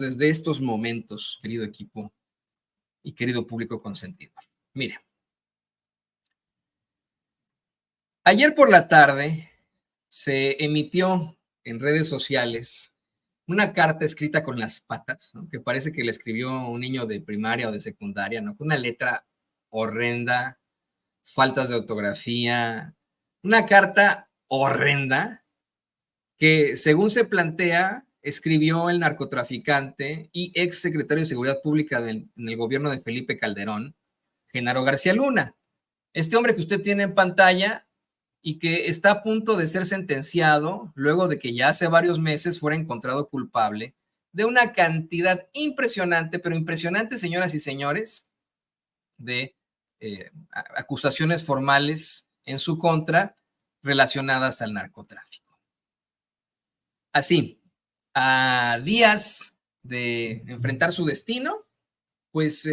desde estos momentos, querido equipo y querido público consentido. Mire, ayer por la tarde se emitió en redes sociales una carta escrita con las patas, ¿no? Que parece que le escribió un niño de primaria o de secundaria, ¿no? Con una letra horrenda, faltas de ortografía, una carta horrenda que, según se plantea, escribió el narcotraficante y ex secretario de Seguridad Pública en el gobierno de Felipe Calderón, Genaro García Luna. Este hombre que usted tiene en pantalla y que está a punto de ser sentenciado luego de que ya hace varios meses fuera encontrado culpable de una cantidad impresionante, pero impresionante, señoras y señores, de acusaciones formales en su contra relacionadas al narcotráfico. Así, a días de enfrentar su destino, pues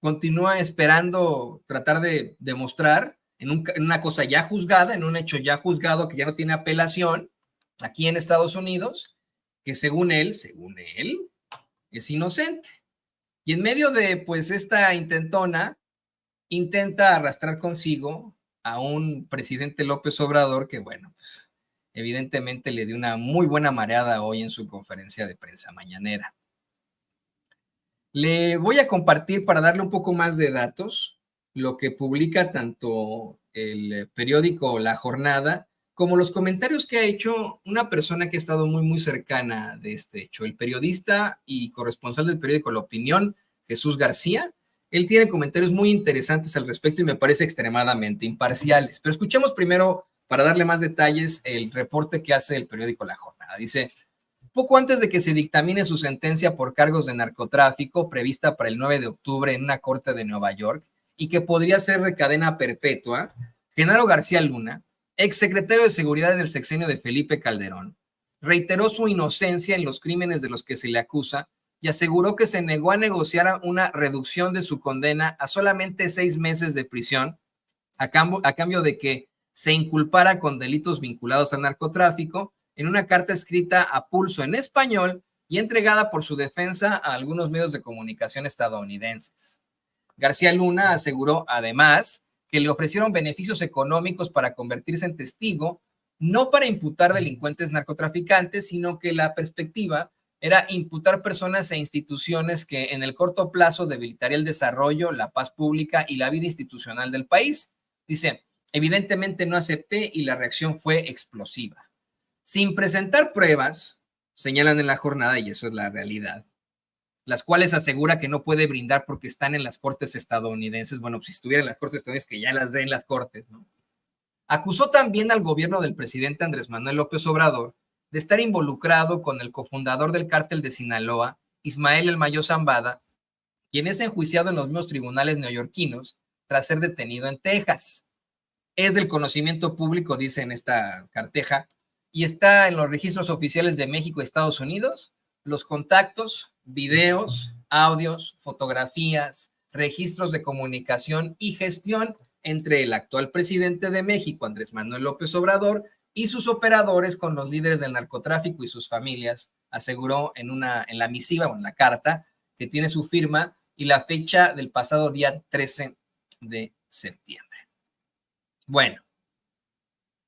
continúa esperando tratar de demostrar en una cosa ya juzgada, en un hecho ya juzgado que ya no tiene apelación, aquí en Estados Unidos, que según él, es inocente. Y en medio de pues esta intentona, intenta arrastrar consigo a un presidente López Obrador que, bueno, pues evidentemente le dio una muy buena mareada hoy en su conferencia de prensa mañanera. Le voy a compartir, para darle un poco más de datos, lo que publica tanto el periódico La Jornada como los comentarios que ha hecho una persona que ha estado muy cercana de este hecho, el periodista y corresponsal del periódico La Opinión, Jesús García. Él tiene comentarios muy interesantes al respecto y me parece extremadamente imparciales. Pero escuchemos primero, para darle más detalles, el reporte que hace el periódico La Jornada. Dice: poco antes de que se dictamine su sentencia por cargos de narcotráfico, prevista para el 9 de octubre en una corte de Nueva York, y que podría ser de cadena perpetua, Genaro García Luna, exsecretario de Seguridad en el sexenio de Felipe Calderón, reiteró su inocencia en los crímenes de los que se le acusa y aseguró que se negó a negociar una reducción de su condena a solamente 6 meses de prisión, a cambio de que se inculpara con delitos vinculados al narcotráfico, en una carta escrita a pulso en español y entregada por su defensa a algunos medios de comunicación estadounidenses. García Luna aseguró, además, que le ofrecieron beneficios económicos para convertirse en testigo, no para imputar delincuentes narcotraficantes, sino que la perspectiva era imputar personas e instituciones que en el corto plazo debilitaría el desarrollo, la paz pública y la vida institucional del país. Dice: evidentemente no acepté y la reacción fue explosiva. Sin presentar pruebas, señalan en La Jornada, y eso es la realidad, las cuales asegura que no puede brindar porque están en las cortes estadounidenses. Bueno, pues si estuviera en las cortes estadounidenses, que ya las den las cortes, ¿no? Acusó también al gobierno del presidente Andrés Manuel López Obrador de estar involucrado con el cofundador del cártel de Sinaloa, Ismael El Mayo Zambada, quien es enjuiciado en los mismos tribunales neoyorquinos tras ser detenido en Texas. Es del conocimiento público, dice en esta carteja, y está en los registros oficiales de México y Estados Unidos, los contactos, videos, audios, fotografías, registros de comunicación y gestión entre el actual presidente de México, Andrés Manuel López Obrador, y sus operadores con los líderes del narcotráfico y sus familias, aseguró en la misiva o en la carta que tiene su firma y la fecha del pasado día 13 de septiembre. Bueno,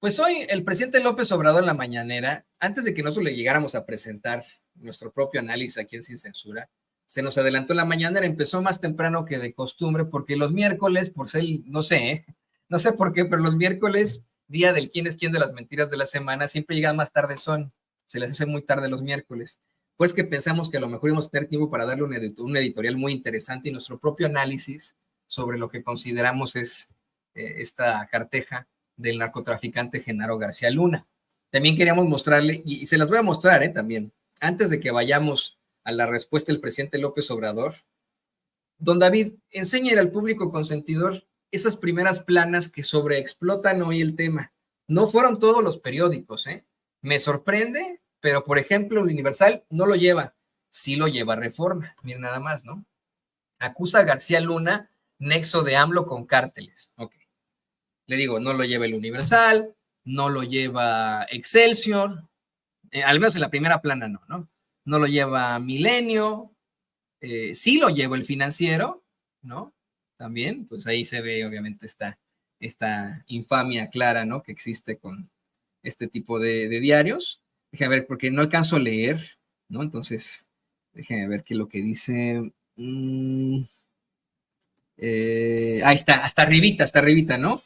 pues hoy el presidente López Obrador en la mañanera, antes de que nosotros le llegáramos a presentar nuestro propio análisis aquí en Sin Censura, se nos adelantó la mañanera, empezó más temprano que de costumbre, porque los miércoles, por ser, no sé por qué, pero los miércoles, día del quién es quién de las mentiras de la semana, siempre llegan más tarde, se les hace muy tarde los miércoles. Pues que pensamos que a lo mejor íbamos a tener tiempo para darle un editorial muy interesante y nuestro propio análisis sobre lo que consideramos es esta carteja del narcotraficante Genaro García Luna. También queríamos mostrarle, y se las voy a mostrar también, antes de que vayamos a la respuesta del presidente López Obrador. Don David, enséñale al público consentidor esas primeras planas que sobreexplotan hoy el tema. No fueron todos los periódicos, me sorprende, pero por ejemplo el Universal no lo lleva, sí lo lleva Reforma. Miren nada más, ¿no? Acusa a García Luna nexo de AMLO con cárteles. Ok. Le digo, no lo lleva el Universal, no lo lleva Excelsior, al menos en la primera plana no. no lo lleva Milenio, sí lo lleva el Financiero, ¿no? También, pues ahí se ve obviamente esta infamia clara, ¿no? Que existe con este tipo de diarios. Déjame ver, porque no alcanzo a leer, ¿no? Entonces, déjame ver qué es lo que dice. Ahí está, hasta arribita, ¿no?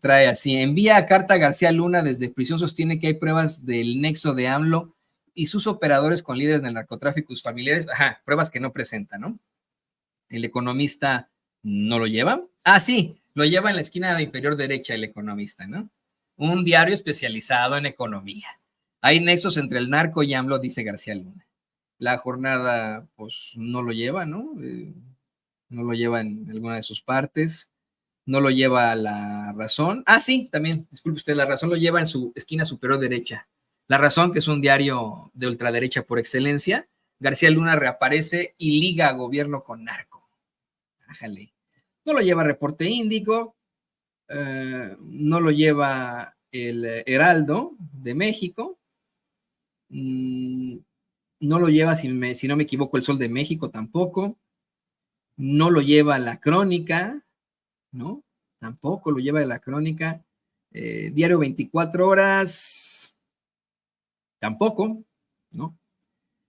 Trae así, envía carta a García Luna desde prisión, sostiene que hay pruebas del nexo de AMLO y sus operadores con líderes del narcotráfico y sus familiares, ajá, pruebas que no presenta, ¿no? El Economista no lo lleva. Ah, sí, lo lleva en la esquina inferior derecha el Economista, ¿no? Un diario especializado en economía. Hay nexos entre el narco y AMLO, dice García Luna. La Jornada, pues, no lo lleva, ¿no? No lo lleva en alguna de sus partes. No lo lleva a La Razón. Ah, sí, también, disculpe usted, La Razón lo lleva en su esquina superior derecha. La Razón, que es un diario de ultraderecha por excelencia. García Luna reaparece y liga a gobierno con narco. Ájale. No lo lleva Reporte Índico, no lo lleva el Heraldo de México, no lo lleva, si no me equivoco, el Sol de México tampoco, no lo lleva La Crónica, ¿no? Tampoco lo lleva La Crónica, Diario 24 Horas, tampoco, ¿no?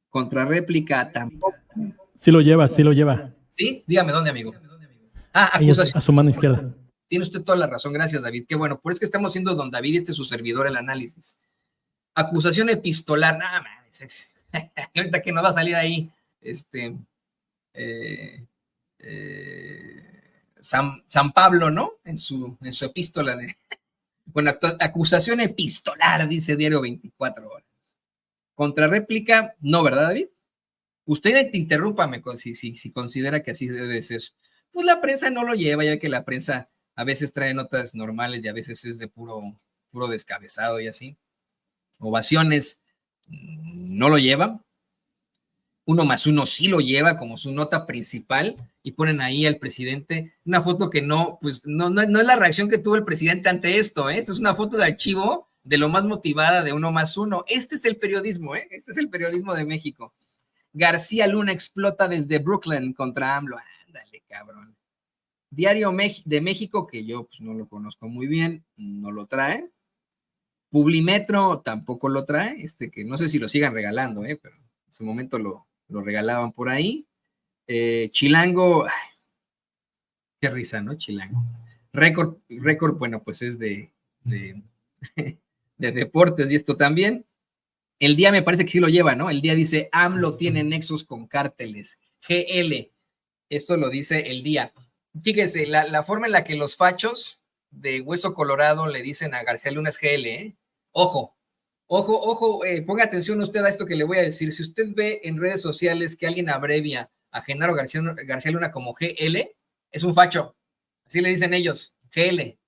Contrarréplica, tampoco. Sí lo lleva, sí lo lleva. ¿Sí? Dígame dónde, amigo. Ah, acusación. A su mano izquierda. Tiene usted toda la razón, gracias, David. Qué bueno, por eso que estamos siendo don David y este es su servidor, el análisis. Acusación epistolar, nada más. Ahorita que nos va a salir ahí, San Pablo, ¿no? En su epístola de. Bueno, acusación epistolar, dice Diario 24 Horas. Contrarréplica, no, ¿verdad, David? Usted interrúpame si considera que así debe ser. Pues la prensa no lo lleva, ya que la prensa a veces trae notas normales y a veces es de puro descabezado y así. Ovaciones no lo lleva. 1+1 sí lo lleva como su nota principal y ponen ahí al presidente una foto que no es la reacción que tuvo el presidente ante esto, ¿eh? Esta es una foto de archivo de lo más motivada de 1+1. Este es el periodismo, ¿eh? Este es el periodismo de México. García Luna explota desde Brooklyn contra AMLO. Ándale, cabrón. Diario de México, que yo pues, no lo conozco muy bien, no lo trae. Publimetro tampoco lo trae, que no sé si lo sigan regalando, pero en su momento lo regalaban por ahí. Chilango, ay, qué risa, ¿no? Chilango. Récord, bueno, pues es de deportes y esto también. El Día me parece que sí lo lleva, ¿no? El Día dice, AMLO tiene nexos con cárteles. GL, esto lo dice El Día. Fíjese, la forma en la que los fachos de Hueso Colorado le dicen a García Luna es GL, ¿eh? Ojo, ponga atención usted a esto que le voy a decir. Si usted ve en redes sociales que alguien abrevia a Genaro García Luna como GL, es un facho. Así le dicen ellos, GL.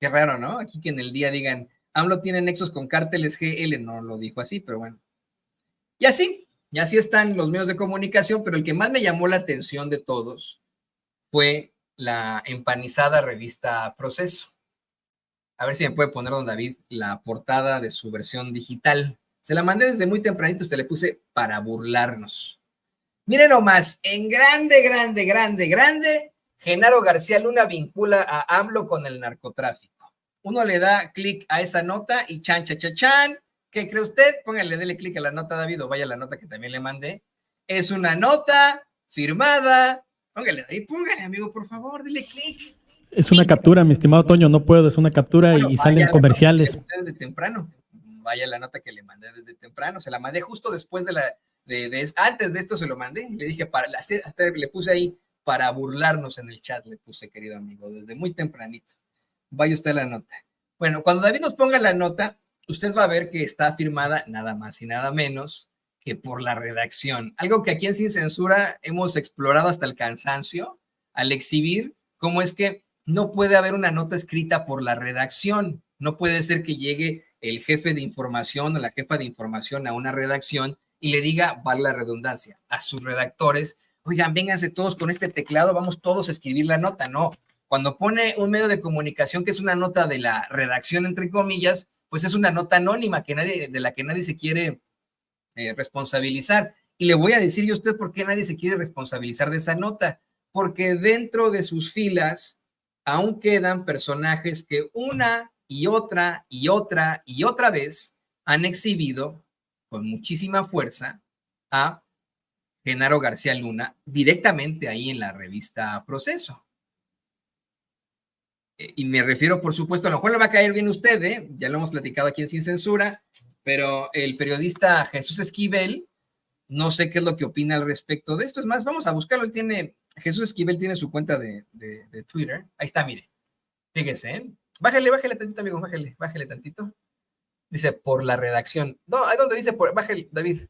Qué raro, ¿no? Aquí que en El Día digan, AMLO tiene nexos con cárteles GL, no lo dijo así, pero bueno. Y así están los medios de comunicación, pero el que más me llamó la atención de todos fue la empanizada revista Proceso. A ver si me puede poner, don David, la portada de su versión digital. Se la mandé desde muy tempranito, le puse para burlarnos. Miren nomás, en grande, Genaro García Luna vincula a AMLO con el narcotráfico. Uno le da clic a esa nota y chan. ¿Qué cree usted? Dele clic a la nota, David, o vaya a la nota que también le mandé. Es una nota firmada. Póngale, amigo, por favor, dele clic. Es una captura, mi estimado Toño, no puedo, es una captura y salen comerciales. Desde temprano. Vaya la nota que le mandé desde temprano. Se la mandé justo después antes de esto se lo mandé. Le dije, hasta le puse ahí para burlarnos en el chat, le puse, querido amigo, desde muy tempranito. Vaya usted a la nota. Bueno, cuando David nos ponga la nota, usted va a ver que está firmada nada más y nada menos que por la redacción. Algo que aquí en Sin Censura hemos explorado hasta el cansancio al exhibir cómo es que no puede haber una nota escrita por la redacción. No puede ser que llegue el jefe de información o la jefa de información a una redacción y le diga, vale la redundancia, a sus redactores, oigan, vénganse todos con este teclado, vamos todos a escribir la nota. No, cuando pone un medio de comunicación que es una nota de la redacción, entre comillas, pues es una nota anónima de la que nadie se quiere responsabilizar. Y le voy a decir yo a usted por qué nadie se quiere responsabilizar de esa nota. Porque dentro de sus filas aún quedan personajes que una y otra y otra y otra vez han exhibido con muchísima fuerza a Genaro García Luna directamente ahí en la revista Proceso. Y me refiero, por supuesto, a lo mejor le va a caer bien a usted, ya lo hemos platicado aquí en Sin Censura, pero el periodista Jesús Esquivel, no sé qué es lo que opina al respecto de esto. Es más, vamos a buscarlo. Jesús Esquivel tiene su cuenta de Twitter. Ahí está, mire. Fíjese, ¿eh? Bájale tantito, amigo, bájale tantito. Dice, por la redacción. No, ahí donde dice, bájale, David.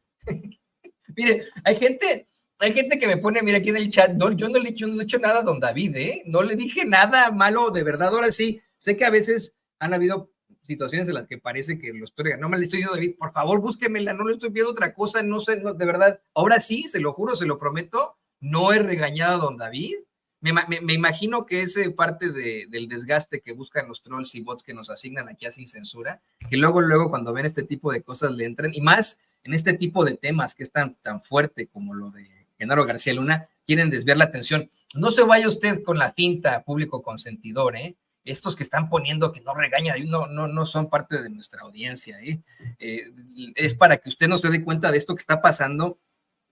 Mire, hay gente que me pone, mira aquí en el chat, no, yo no le he hecho nada a don David, no le dije nada malo, de verdad. Ahora sí, sé que a veces han habido situaciones en las que parece que lo estoy, no me le estoy diciendo, David, por favor, búsquemela, no le estoy viendo otra cosa, no sé, no, de verdad. Ahora sí, se lo juro, se lo prometo, no he regañado a don David. Me imagino que es parte del desgaste que buscan los trolls y bots que nos asignan aquí a Sin Censura, que luego cuando ven este tipo de cosas le entran, y más en este tipo de temas que es tan fuerte como lo de Genaro García Luna, quieren desviar la atención. No se vaya usted con la finta, público consentidor, estos que están poniendo que no regaña, no son parte de nuestra audiencia, es para que usted no se dé cuenta de esto que está pasando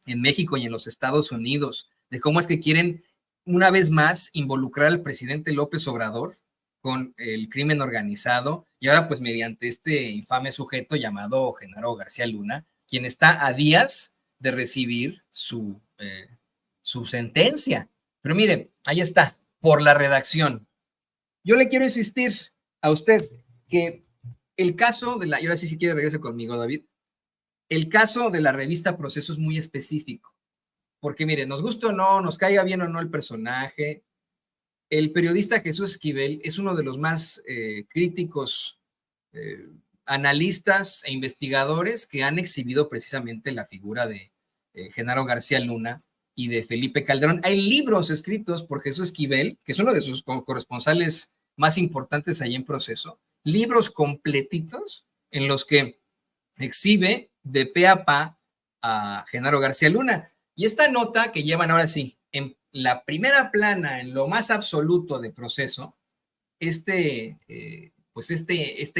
en México y en los Estados Unidos, de cómo es que quieren una vez más involucrar al presidente López Obrador con el crimen organizado, y ahora pues mediante este infame sujeto llamado Genaro García Luna, quien está a días de recibir su sentencia. Pero mire, ahí está, por la redacción. Yo le quiero insistir a usted que el caso de y ahora sí, si quiere regrese conmigo, David, el caso de la revista Proceso es muy específico, porque mire, nos guste o no, nos caiga bien o no el personaje, el periodista Jesús Esquivel es uno de los más críticos analistas e investigadores que han exhibido precisamente la figura de Genaro García Luna y de Felipe Calderón. Hay libros escritos por Jesús Esquivel, que es uno de sus corresponsales más importantes ahí en Proceso, libros completitos en los que exhibe de pe a pa a Genaro García Luna. Y esta nota que llevan ahora sí, en la primera plana, en lo más absoluto de Proceso, esta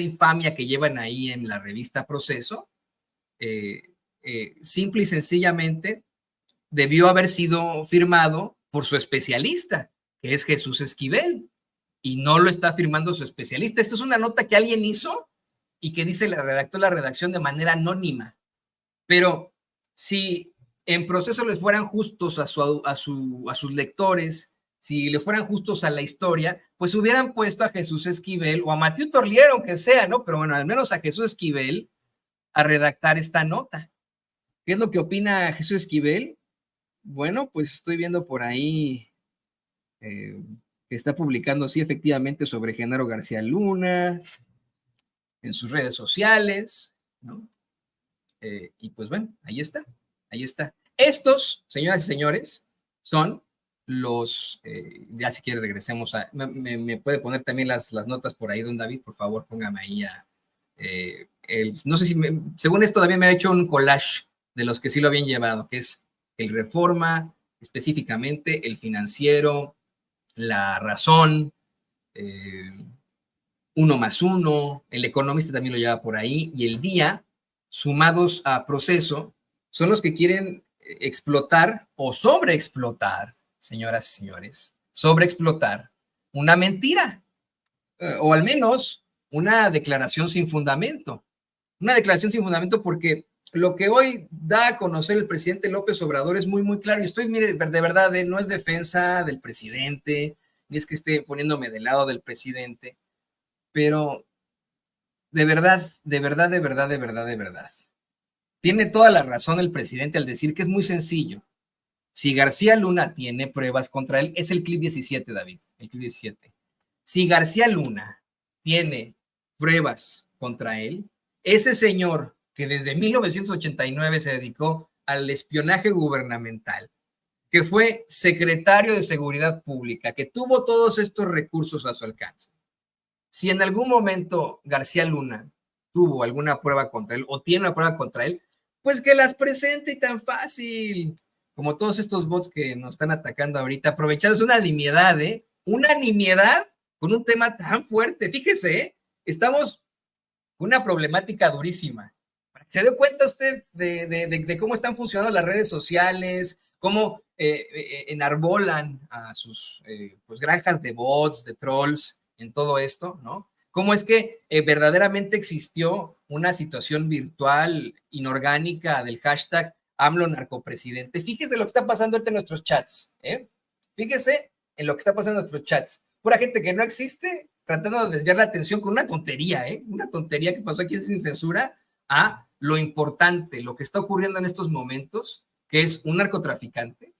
infamia que llevan ahí en la revista Proceso, simple y sencillamente debió haber sido firmado por su especialista, que es Jesús Esquivel, y no lo está firmando su especialista. Esto es una nota que alguien hizo y que dice redactó la redacción de manera anónima. Pero si en Proceso les fueran justos a sus lectores, si le fueran justos a la historia, pues hubieran puesto a Jesús Esquivel o a Mathieu Torlier, aunque sea, ¿no? Pero bueno, al menos a Jesús Esquivel a redactar esta nota. ¿Qué es lo que opina Jesús Esquivel? Bueno, pues estoy viendo por ahí que está publicando, sí, efectivamente, sobre Genaro García Luna en sus redes sociales, ¿no? Y pues bueno, ahí está. Estos, señoras y señores, son los, ya si quiere regresemos a, me puede poner también las notas por ahí, don David, por favor, póngame ahí no sé si, según esto también me ha hecho un collage de los que sí lo habían llevado, que es el Reforma, específicamente el Financiero, La Razón, Uno más Uno, el Economista también lo lleva por ahí, y el Día, sumados a Proceso, son los que quieren explotar o sobreexplotar, señoras y señores, sobreexplotar una mentira, o al menos una declaración sin fundamento. Una declaración sin fundamento porque lo que hoy da a conocer el presidente López Obrador es muy, muy claro. Y estoy, mire, de verdad, no es defensa del presidente, ni es que esté poniéndome del lado del presidente, pero de verdad, tiene toda la razón el presidente al decir que es muy sencillo. Si García Luna tiene pruebas contra él, es el clip 17, David, el clip 17. Si García Luna tiene pruebas contra él, ese señor que desde 1989 se dedicó al espionaje gubernamental, que fue secretario de Seguridad Pública, que tuvo todos estos recursos a su alcance. Si en algún momento García Luna tuvo alguna prueba contra él o tiene una prueba contra él, Pues que las presente y tan fácil, como todos estos bots que nos están atacando ahorita, aprovechándose una nimiedad, ¿eh? Una nimiedad con un tema tan fuerte. Fíjese, ¿eh? Estamos con una problemática durísima. ¿Se dio cuenta usted de cómo están funcionando las redes sociales? ¿Cómo enarbolan a sus pues, granjas de bots, de trolls en todo esto, ¿no? ¿Cómo es que verdaderamente existió una situación virtual inorgánica del hashtag AMLO narcopresidente? Fíjese lo que está pasando ahorita en nuestros chats, ¿eh? Fíjese en lo que está pasando en nuestros chats. Pura gente que no existe, tratando de desviar la atención con una tontería, ¿eh? Una tontería que pasó aquí en Sin Censura, a lo importante, lo que está ocurriendo en estos momentos, que es un narcotraficante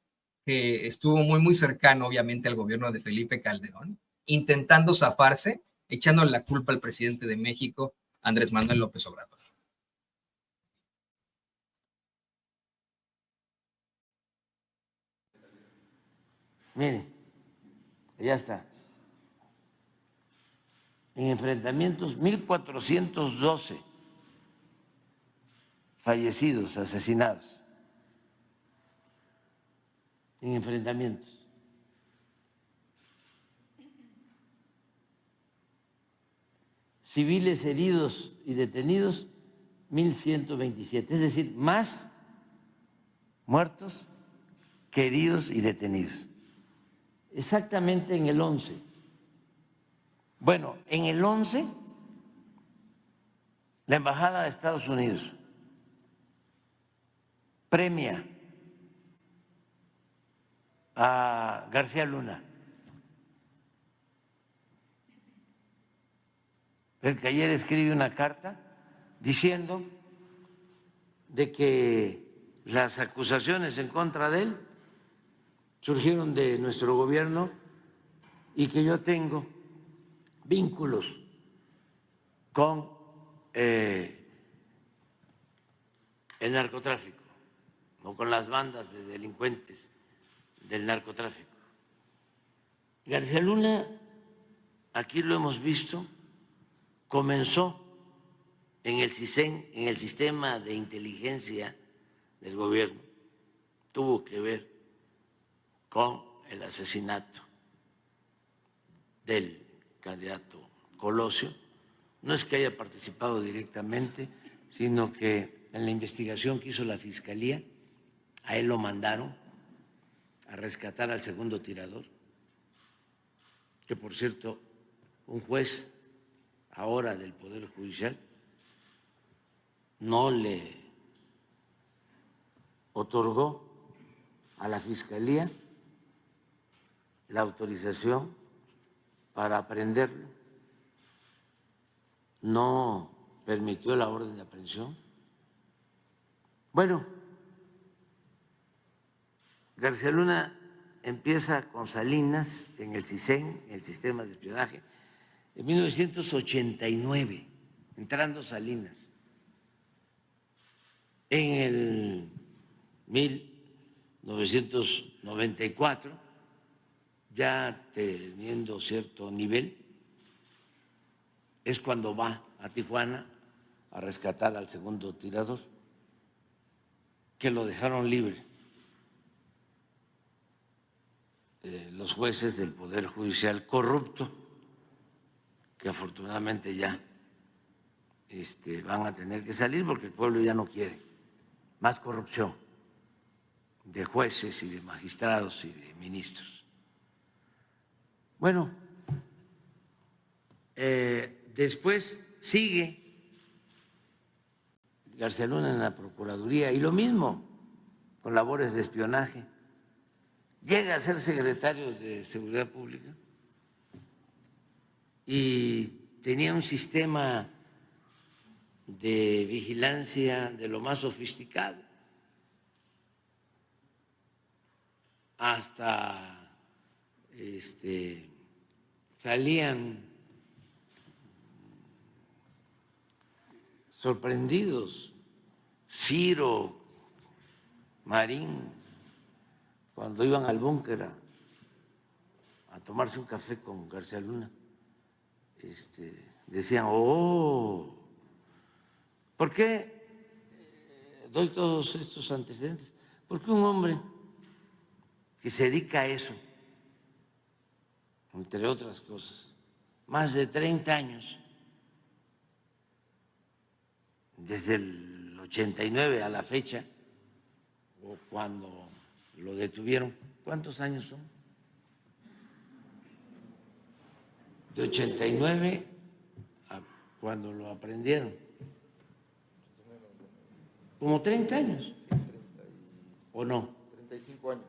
que estuvo muy, muy cercano, obviamente, al gobierno de Felipe Calderón, intentando zafarse, echando la culpa al presidente de México, Andrés Manuel López Obrador. Miren, ya está. En enfrentamientos, 1,412 fallecidos, asesinados, en enfrentamientos. Civiles heridos y detenidos, 1,127, es decir, más muertos que heridos y detenidos. Exactamente en el 11. Bueno, en el 11, la Embajada de Estados Unidos premia a García Luna, el que ayer escribe una carta diciendo de que las acusaciones en contra de él surgieron de nuestro gobierno y que yo tengo vínculos con el narcotráfico o con las bandas de delincuentes del narcotráfico. García Luna, aquí lo hemos visto, comenzó en el CISEN, en el sistema de inteligencia del gobierno, tuvo que ver con el asesinato del candidato Colosio. No es que haya participado directamente, sino que en la investigación que hizo la Fiscalía, a él lo mandaron a rescatar al segundo tirador, que por cierto, un juez ahora del Poder Judicial no le otorgó a la Fiscalía la autorización para aprehenderlo, no permitió la orden de aprehensión. Bueno, García Luna empieza con Salinas en el CISEN, el sistema de espionaje, en 1989, entrando Salinas. En el 1994, ya teniendo cierto nivel, es cuando va a Tijuana a rescatar al segundo tirador, que lo dejaron libre los jueces del Poder Judicial corrupto, que afortunadamente ya van a tener que salir porque el pueblo ya no quiere más corrupción de jueces y de magistrados y de ministros. Bueno, después sigue García Luna en la Procuraduría y lo mismo con labores de espionaje. Llega a ser secretario de Seguridad Pública y tenía un sistema de vigilancia de lo más sofisticado. Hasta salían sorprendidos Ciro, Marín, cuando iban al búnker a tomarse un café con García Luna, decían, oh, ¿por qué doy todos estos antecedentes? Porque un hombre que se dedica a eso, entre otras cosas, más de 30 años, desde el 89 a la fecha, o cuando lo detuvieron, ¿cuántos años son? De 89 a cuando lo aprendieron. Como 30 años. ¿O no? 35 años.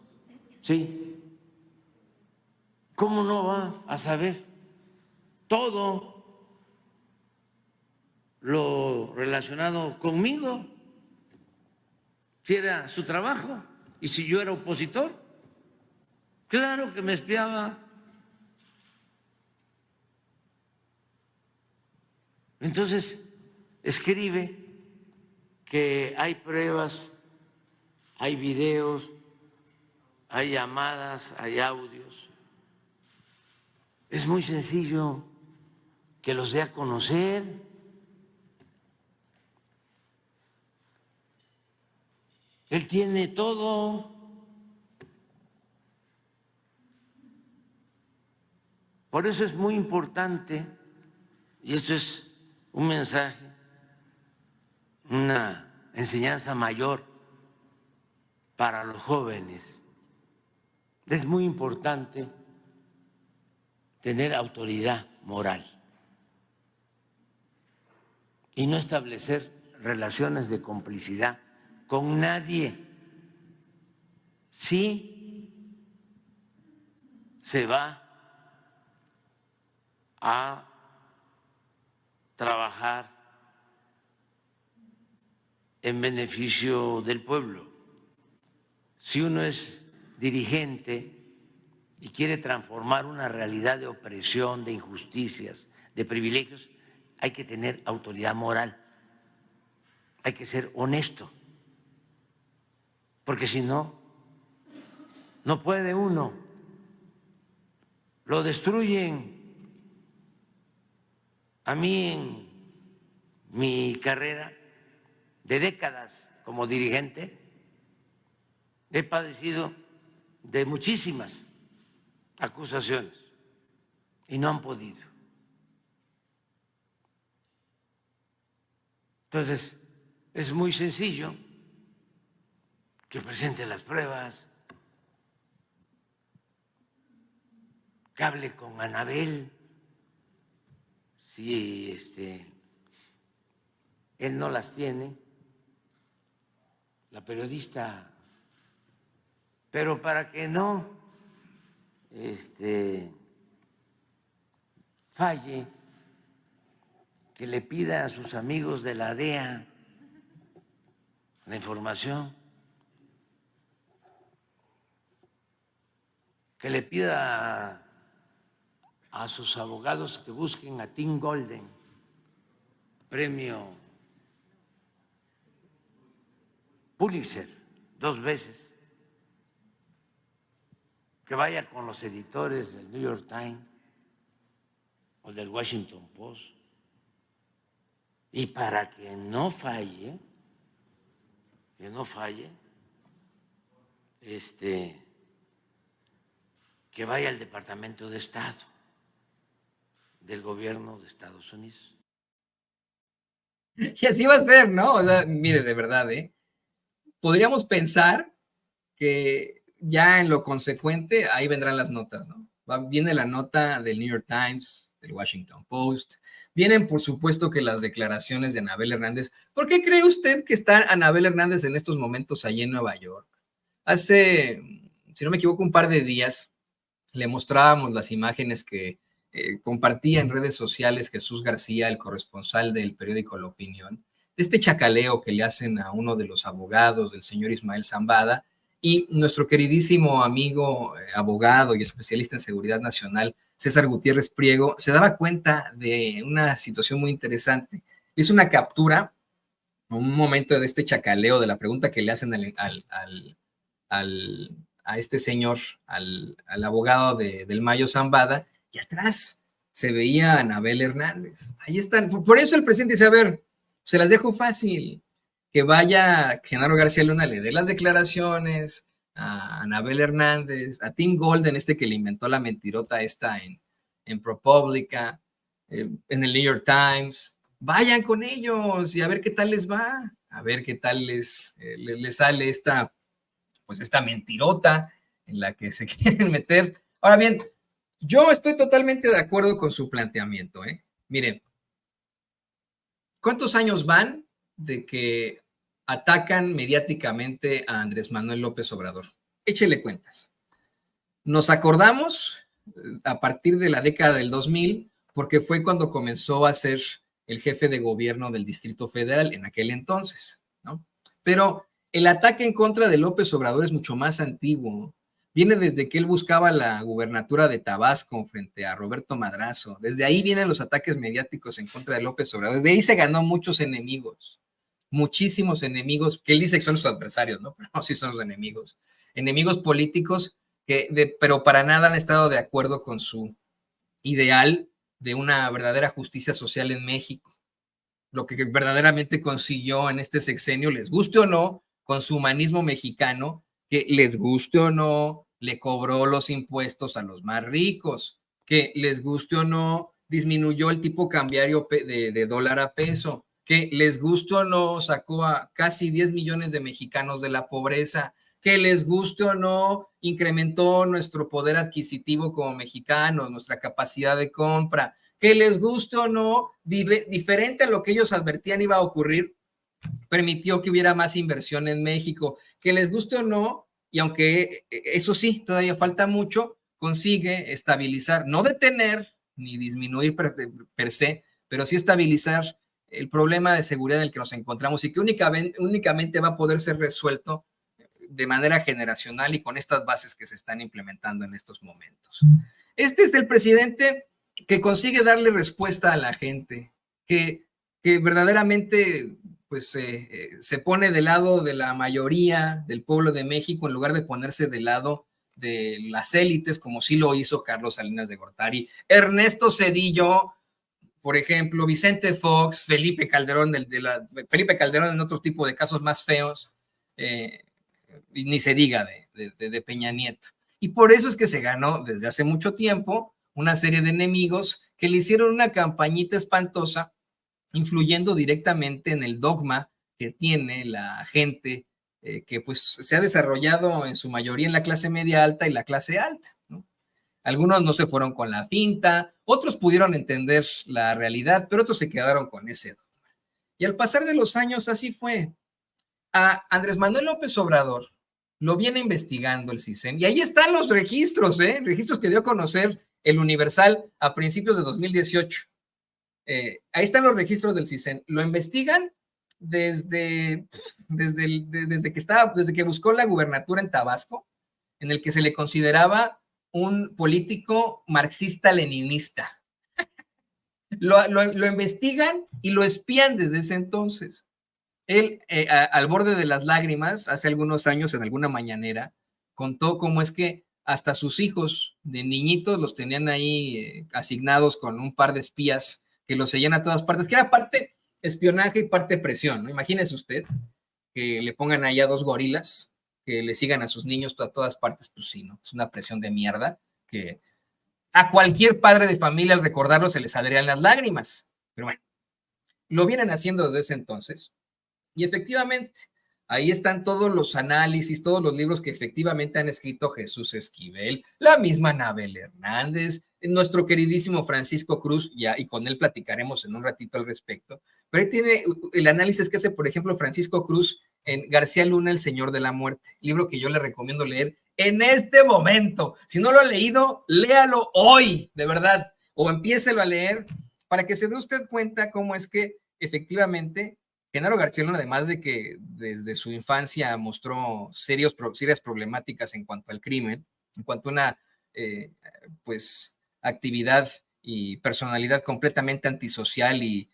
Sí. ¿Cómo no va a saber todo lo relacionado conmigo? Si era su trabajo y si yo era opositor, claro que me espiaba. Entonces, escribe que hay pruebas, hay videos, hay llamadas, hay audios. Es muy sencillo que los dé a conocer. Él tiene todo. Por eso es muy importante, y esto es un mensaje, una enseñanza mayor para los jóvenes. Es muy importante tener autoridad moral y no establecer relaciones de complicidad con nadie. Sí se va a trabajar en beneficio del pueblo. Si uno es dirigente y quiere transformar una realidad de opresión, de injusticias, de privilegios, hay que tener autoridad moral, hay que ser honesto, porque si no, no puede uno, lo destruyen. A mí en mi carrera de décadas como dirigente he padecido de muchísimas acusaciones y no han podido. Entonces, es muy sencillo que presente las pruebas, que hable con Anabel, si él no las tiene, la periodista, pero para que no falle, que le pida a sus amigos de la DEA la información, que le pida a sus abogados que busquen a Tim Golden, premio Pulitzer 2 veces, que vaya con los editores del New York Times o del Washington Post, y para que no falle, que vaya al Departamento de Estado del gobierno de Estados Unidos. Y así va a ser, ¿no? O sea, mire, de verdad, podríamos pensar que ya en lo consecuente ahí vendrán las notas, ¿no? Viene la nota del New York Times, del Washington Post, vienen por supuesto que las declaraciones de Anabel Hernández. ¿Por qué cree usted que está Anabel Hernández en estos momentos allí en Nueva York? Hace, si no me equivoco, un par de días le mostrábamos las imágenes que compartía en redes sociales Jesús García, el corresponsal del periódico La Opinión, de este chacaleo que le hacen a uno de los abogados del señor Ismael Zambada, y nuestro queridísimo amigo abogado y especialista en seguridad nacional, César Gutiérrez Priego, se daba cuenta de una situación muy interesante. Hizo una captura, un momento de este chacaleo, de la pregunta que le hacen a este señor, al abogado del Mayo Zambada, y atrás se veía a Anabel Hernández. Ahí están. Por eso el presidente dice, a ver, se las dejo fácil. que vaya Genaro García Luna, le dé las declaraciones a Anabel Hernández, a Tim Golden, que le inventó la mentirota esta en ProPublica, en el New York Times. Vayan con ellos y a ver qué tal les va, a ver qué tal les sale esta mentirota en la que se quieren meter. Ahora bien, yo estoy totalmente de acuerdo con su planteamiento. Miren, ¿cuántos años van de que atacan mediáticamente a Andrés Manuel López Obrador? Échele cuentas. Nos acordamos a partir de la década del 2000, porque fue cuando comenzó a ser el jefe de gobierno del Distrito Federal en aquel entonces, ¿no? Pero el ataque en contra de López Obrador es mucho más antiguo. Viene desde que él buscaba la gubernatura de Tabasco frente a Roberto Madrazo. Desde ahí vienen los ataques mediáticos en contra de López Obrador. Desde ahí se ganó muchos enemigos, muchísimos enemigos, que él dice que son sus adversarios, ¿no? Pero no, sí son los enemigos. Enemigos políticos pero para nada han estado de acuerdo con su ideal de una verdadera justicia social en México. Lo que verdaderamente consiguió en este sexenio, les guste o no, con su humanismo mexicano, que les guste o no, le cobró los impuestos a los más ricos, que les guste o no, disminuyó el tipo cambiario de dólar a peso, que les guste o no, sacó a casi 10 millones de mexicanos de la pobreza, que les guste o no, incrementó nuestro poder adquisitivo como mexicanos, nuestra capacidad de compra, que les guste o no, diferente a lo que ellos advertían iba a ocurrir, permitió que hubiera más inversión en México, que les guste o no, y aunque eso sí, todavía falta mucho, consigue estabilizar, no detener ni disminuir per se, pero sí estabilizar el problema de seguridad en el que nos encontramos y que únicamente va a poder ser resuelto de manera generacional y con estas bases que se están implementando en estos momentos. Este es el presidente que consigue darle respuesta a la gente, que verdaderamente pues se pone del lado de la mayoría del pueblo de México en lugar de ponerse del lado de las élites, como sí lo hizo Carlos Salinas de Gortari, Ernesto Zedillo, por ejemplo, Vicente Fox, Felipe Calderón en otro tipo de casos más feos, y ni se diga de Peña Nieto. Y por eso es que se ganó desde hace mucho tiempo una serie de enemigos que le hicieron una campañita espantosa, influyendo directamente en el dogma que tiene la gente que pues se ha desarrollado en su mayoría en la clase media alta y la clase alta, ¿no? Algunos no se fueron con la finta, otros pudieron entender la realidad, pero otros se quedaron con ese dogma. Y al pasar de los años así fue. A Andrés Manuel López Obrador lo viene investigando el CISEN y ahí están los registros, registros que dio a conocer el Universal a principios de 2018. Ahí están los registros del CISEN. Lo investigan desde que buscó la gubernatura en Tabasco, en el que se le consideraba un político marxista-leninista. Lo investigan y lo espían desde ese entonces. Él, al borde de las lágrimas, hace algunos años en alguna mañanera, contó cómo es que hasta sus hijos de niñitos los tenían ahí asignados con un par de espías que los seguían a todas partes, que era parte espionaje y parte presión, ¿no? Imagínese usted que le pongan ahí a 2 gorilas que le sigan a sus niños a todas partes, pues sí, ¿no? Es una presión de mierda que a cualquier padre de familia al recordarlo se les saldrían las lágrimas. Pero bueno, lo vienen haciendo desde ese entonces. Y efectivamente, ahí están todos los análisis, todos los libros que efectivamente han escrito Jesús Esquivel, la misma Anabel Hernández, nuestro queridísimo Francisco Cruz, ya, y con él platicaremos en un ratito al respecto. Pero ahí tiene el análisis que hace, por ejemplo, Francisco Cruz en García Luna, El Señor de la Muerte, libro que yo le recomiendo leer en este momento. Si no lo ha leído, léalo hoy, de verdad, o empiécelo a leer para que se dé usted cuenta cómo es que efectivamente Genaro García Luna, además de que desde su infancia mostró serias problemáticas en cuanto al crimen, en cuanto a una pues actividad y personalidad completamente antisocial y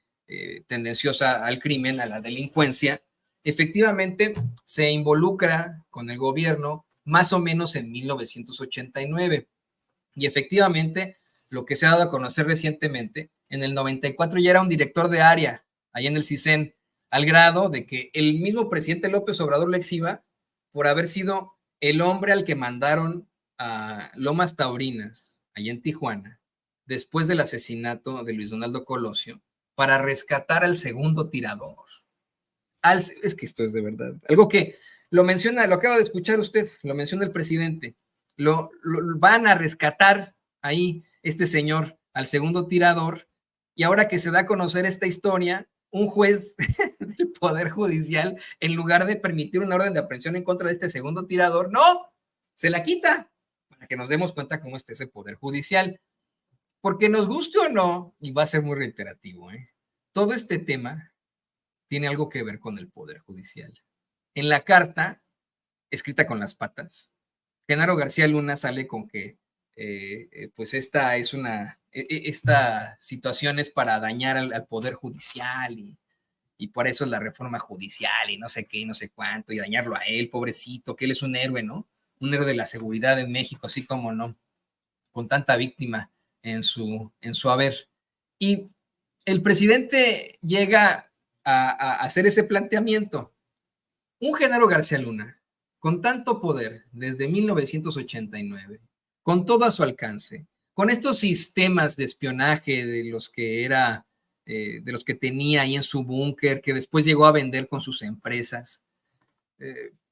tendenciosa al crimen, a la delincuencia, efectivamente se involucra con el gobierno más o menos en 1989. Y efectivamente, lo que se ha dado a conocer recientemente, en el 94 ya era un director de área, allá en el CISEN, al grado de que el mismo presidente López Obrador lo exhiba por haber sido el hombre al que mandaron a Lomas Taurinas, allá en Tijuana, después del asesinato de Luis Donaldo Colosio, para rescatar al segundo tirador. Es que esto es de verdad. Algo que lo menciona, lo acaba de escuchar usted, lo menciona el presidente. Lo van a rescatar ahí este señor al segundo tirador, y ahora que se da a conocer esta historia, un juez del Poder Judicial, en lugar de permitir una orden de aprehensión en contra de este segundo tirador, no, se la quita, para que nos demos cuenta cómo está ese Poder Judicial. Porque nos guste o no, y va a ser muy reiterativo, todo este tema tiene algo que ver con el Poder Judicial. En la carta, escrita con las patas, Genaro García Luna sale con que pues esta situación es para dañar al Poder Judicial y por eso es la reforma judicial y no sé qué y no sé cuánto, y dañarlo a él, pobrecito, que él es un héroe, ¿no? Un héroe de la seguridad en México, así como no, con tanta víctima en su haber. Y el presidente llega a hacer ese planteamiento. Un Genaro García Luna, con tanto poder desde 1989, con todo a su alcance, con estos sistemas de espionaje de los que tenía ahí en su búnker, que después llegó a vender con sus empresas,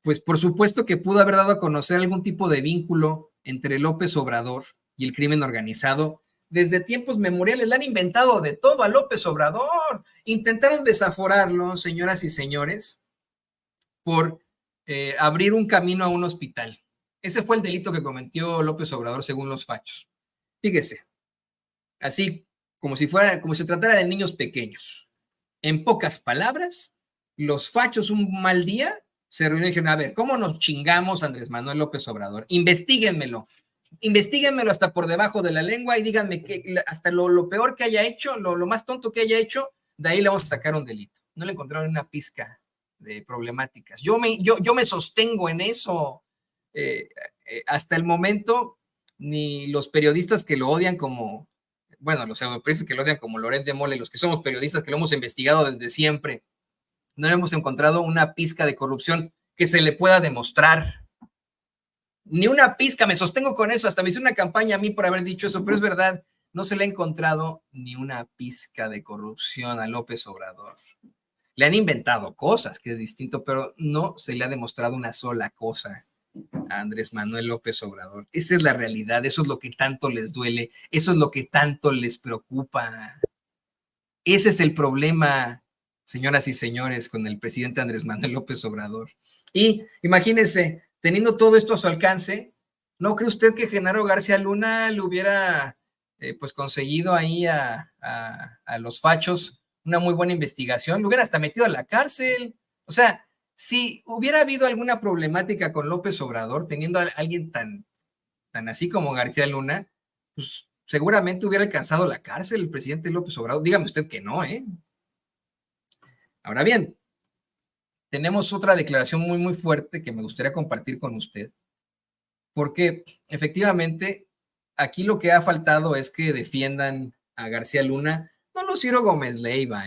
pues por supuesto que pudo haber dado a conocer algún tipo de vínculo entre López Obrador y el crimen organizado. Desde tiempos memoriales le han inventado de todo a López Obrador. Intentaron desaforarlo, señoras y señores, por abrir un camino a un hospital. Ese fue el delito que cometió López Obrador según los fachos. Fíjese, así como si se tratara de niños pequeños. En pocas palabras, los fachos un mal día se reunieron y dijeron, a ver, ¿cómo nos chingamos a Andrés Manuel López Obrador? Investíguenmelo hasta por debajo de la lengua y díganme que hasta lo peor que haya hecho, lo más tonto que haya hecho, de ahí le vamos a sacar un delito. No le encontraron una pizca de problemáticas. Yo me sostengo en eso. Hasta el momento, ni los periodistas que lo odian como, bueno, los periodistas que lo odian como Loret de Mola, los que somos periodistas que lo hemos investigado desde siempre, no hemos encontrado una pizca de corrupción que se le pueda demostrar. Ni una pizca, me sostengo con eso, hasta me hice una campaña a mí por haber dicho eso, pero es verdad, no se le ha encontrado ni una pizca de corrupción a López Obrador. Le han inventado cosas, que es distinto, pero no se le ha demostrado una sola cosa a Andrés Manuel López Obrador. Esa es la realidad, eso es lo que tanto les duele, eso es lo que tanto les preocupa. Ese es el problema, señoras y señores, con el presidente Andrés Manuel López Obrador. Y imagínense, teniendo todo esto a su alcance, ¿no cree usted que Genaro García Luna le hubiera pues conseguido ahí a los fachos una muy buena investigación? Lo hubiera hasta metido a la cárcel. O sea, si hubiera habido alguna problemática con López Obrador, teniendo a alguien tan así como García Luna, pues seguramente hubiera alcanzado la cárcel el presidente López Obrador. Dígame usted que no, ¿eh? Ahora bien, tenemos otra declaración muy, muy fuerte que me gustaría compartir con usted, porque efectivamente aquí lo que ha faltado es que defiendan a García Luna, no los Ciro Gómez Leiva,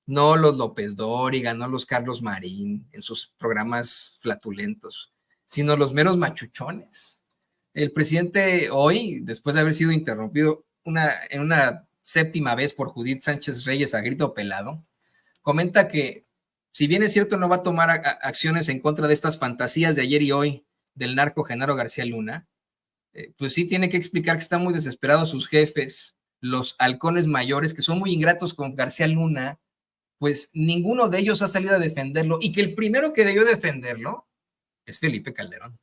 no los López Dóriga, no los Carlos Marín en sus programas flatulentos, sino los meros machuchones. El presidente hoy, después de haber sido interrumpido en una séptima vez por Judith Sánchez Reyes a grito pelado, comenta que si bien es cierto no va a tomar acciones en contra de estas fantasías de ayer y hoy del narco Genaro García Luna, pues sí tiene que explicar que están muy desesperados sus jefes, los halcones mayores, que son muy ingratos con García Luna, pues ninguno de ellos ha salido a defenderlo y que el primero que debió defenderlo es Felipe Calderón.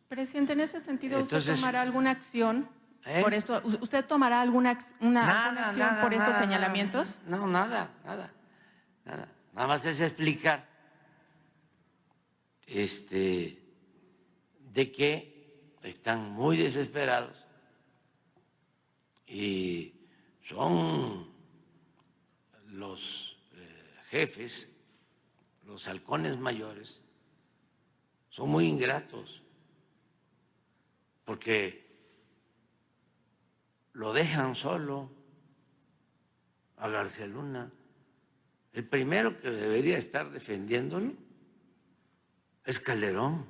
Presidente, en ese sentido, ¿usted tomará alguna acción por esto? ¿Usted tomará alguna acción por estos señalamientos? No, nada. Nada más es explicar de que están muy desesperados y son los jefes, los halcones mayores, son muy ingratos porque lo dejan solo a García Luna el primero que debería estar defendiéndolo es Calderón.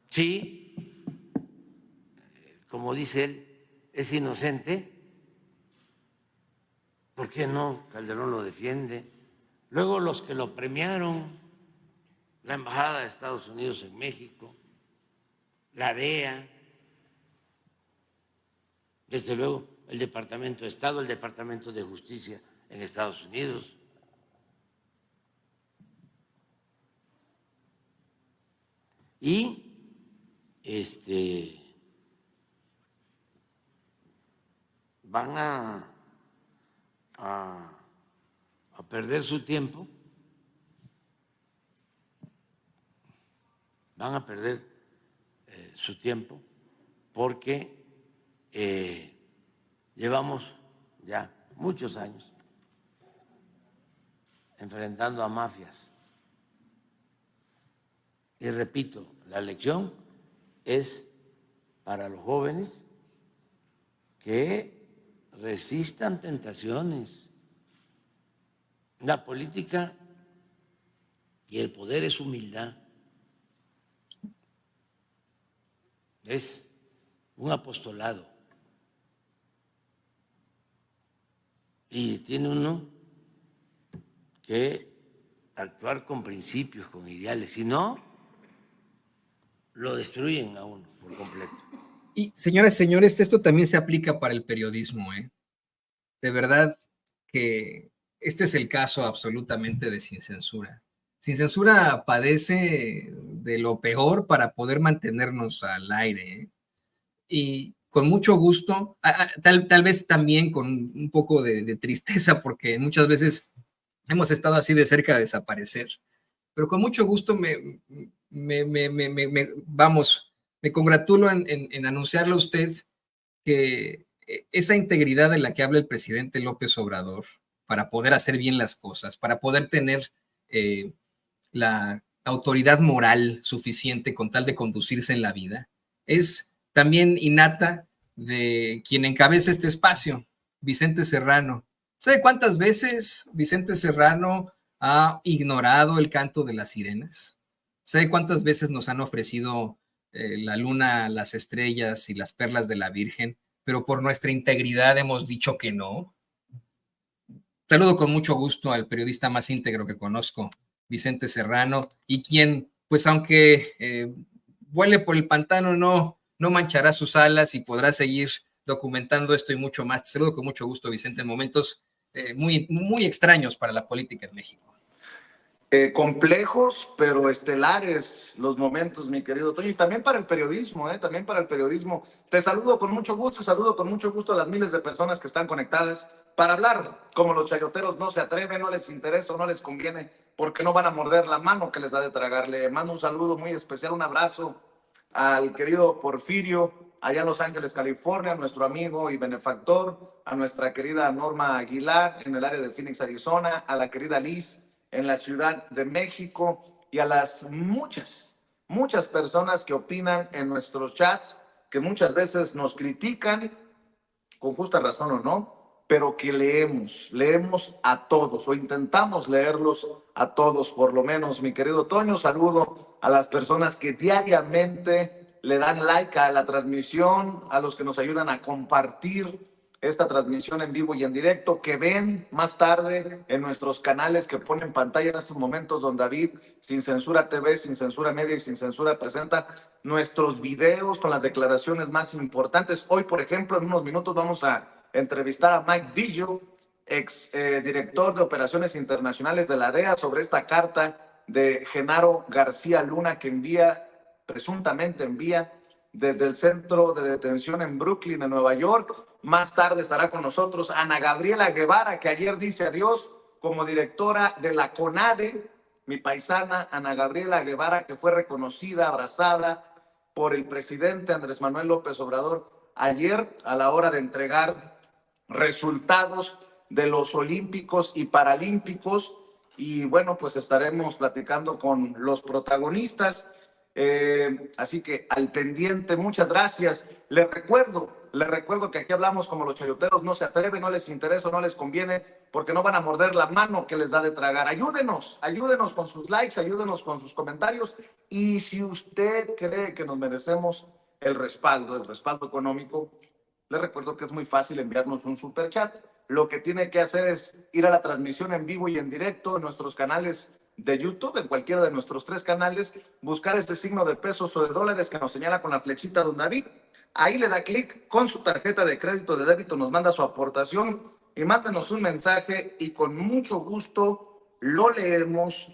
Sí, como dice él, es inocente. ¿Por qué no Calderón lo defiende? Luego los que lo premiaron, la Embajada de Estados Unidos en México, la DEA, desde luego el Departamento de Estado, el Departamento de Justicia en Estados Unidos. Y van a perder su tiempo, porque llevamos ya muchos años enfrentando a mafias. Y repito, la lección es para los jóvenes que resistan tentaciones. La política y el poder es humildad, es un apostolado. Y tiene uno que actuar con principios, con ideales, si no, lo destruyen a uno por completo. Y señoras y señores, esto también se aplica para el periodismo, ¿eh? De verdad que este es el caso absolutamente de Sin Censura. Sin Censura padece de lo peor para poder mantenernos al aire, ¿eh? Y con mucho gusto, tal vez también con un poco de tristeza, porque muchas veces hemos estado así de cerca de desaparecer, pero con mucho gusto me congratulo en anunciarle a usted que esa integridad de la que habla el presidente López Obrador para poder hacer bien las cosas, para poder tener la autoridad moral suficiente con tal de conducirse en la vida, es también innata de quien encabeza este espacio, Vicente Serrano. ¿Sabe cuántas veces Vicente Serrano ha ignorado el canto de las sirenas? ¿Sabe cuántas veces nos han ofrecido la luna, las estrellas y las perlas de la Virgen, pero por nuestra integridad hemos dicho que no? Saludo con mucho gusto al periodista más íntegro que conozco, Vicente Serrano, y quien, pues aunque vuele por el pantano, no manchará sus alas y podrá seguir documentando esto y mucho más. Te saludo con mucho gusto, Vicente, en momentos muy extraños para la política en México. Complejos, pero estelares los momentos, mi querido Toño, y también para el periodismo, también para el periodismo. Te saludo con mucho gusto, a las miles de personas que están conectadas para hablar como los chayoteros no se atreven, no les interesa o no les conviene, porque no van a morder la mano que les da de tragar. Le mando un saludo muy especial, un abrazo al querido Porfirio, allá en Los Ángeles, California, a nuestro amigo y benefactor, a nuestra querida Norma Aguilar en el área de Phoenix, Arizona, a la querida Liz en la Ciudad de México y a las muchas personas que opinan en nuestros chats, que muchas veces nos critican, con justa razón o no, pero que leemos a todos o intentamos leerlos a todos, por lo menos. Mi querido Toño, saludo a las personas que diariamente le dan like a la transmisión, a los que nos ayudan a compartir esta transmisión en vivo y en directo, que ven más tarde en nuestros canales que ponen pantalla en estos momentos, don David, Sin Censura TV, Sin Censura Media y Sin Censura presenta nuestros videos con las declaraciones más importantes. Hoy, por ejemplo, en unos minutos vamos a entrevistar a Mike Vigil, ex director de operaciones internacionales de la DEA, sobre esta carta de Genaro García Luna que presuntamente envía desde el centro de detención en Brooklyn, en Nueva York. Más tarde estará con nosotros Ana Gabriela Guevara, que ayer dice adiós como directora de la CONADE, mi paisana Ana Gabriela Guevara, que fue reconocida, abrazada por el presidente Andrés Manuel López Obrador ayer a la hora de entregar resultados de los Olímpicos y Paralímpicos. Y bueno, pues estaremos platicando con los protagonistas. Así que al pendiente, muchas gracias. Les recuerdo que aquí hablamos como los chayoteros no se atreven, no les interesa, no les conviene, porque no van a morder la mano que les da de tragar. Ayúdenos con sus likes, ayúdenos con sus comentarios. Y si usted cree que nos merecemos el respaldo económico, les recuerdo que es muy fácil enviarnos un superchat. Lo que tiene que hacer es ir a la transmisión en vivo y en directo en nuestros canales de YouTube, en cualquiera de nuestros 3 canales, buscar ese signo de pesos o de dólares que nos señala con la flechita don David. Ahí le da clic, con su tarjeta de crédito o de débito nos manda su aportación y mándenos un mensaje y con mucho gusto lo leemos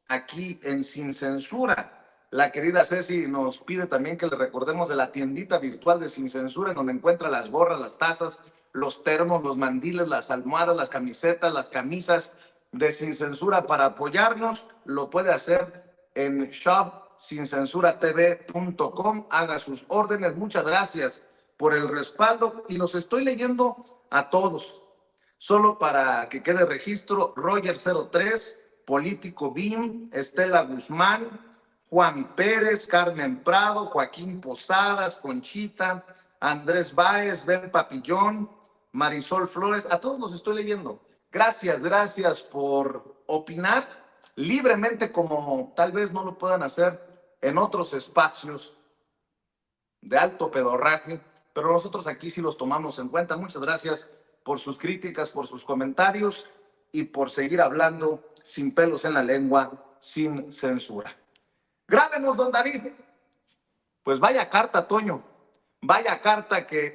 aquí en Sin Censura. La querida Ceci nos pide también que le recordemos de la tiendita virtual de Sin Censura, en donde encuentra las gorras, las tazas, los termos, los mandiles, las almohadas, las camisetas, las camisas de Sin Censura para apoyarnos. Lo puede hacer en shopsincensuratv.com. Haga sus órdenes. Muchas gracias por el respaldo y los estoy leyendo a todos. Solo para que quede registro: Roger 03, Político BIM, Estela Guzmán, Juan Pérez, Carmen Prado, Joaquín Posadas, Conchita, Andrés Báez, Ben Papillón, Marisol Flores. A todos los estoy leyendo. Gracias por opinar libremente, como tal vez no lo puedan hacer en otros espacios de alto pedorraje, pero nosotros aquí sí los tomamos en cuenta. Muchas gracias por sus críticas, por sus comentarios y por seguir hablando sin pelos en la lengua, sin censura. Grábenos, don David. Pues vaya carta, Toño. Vaya carta que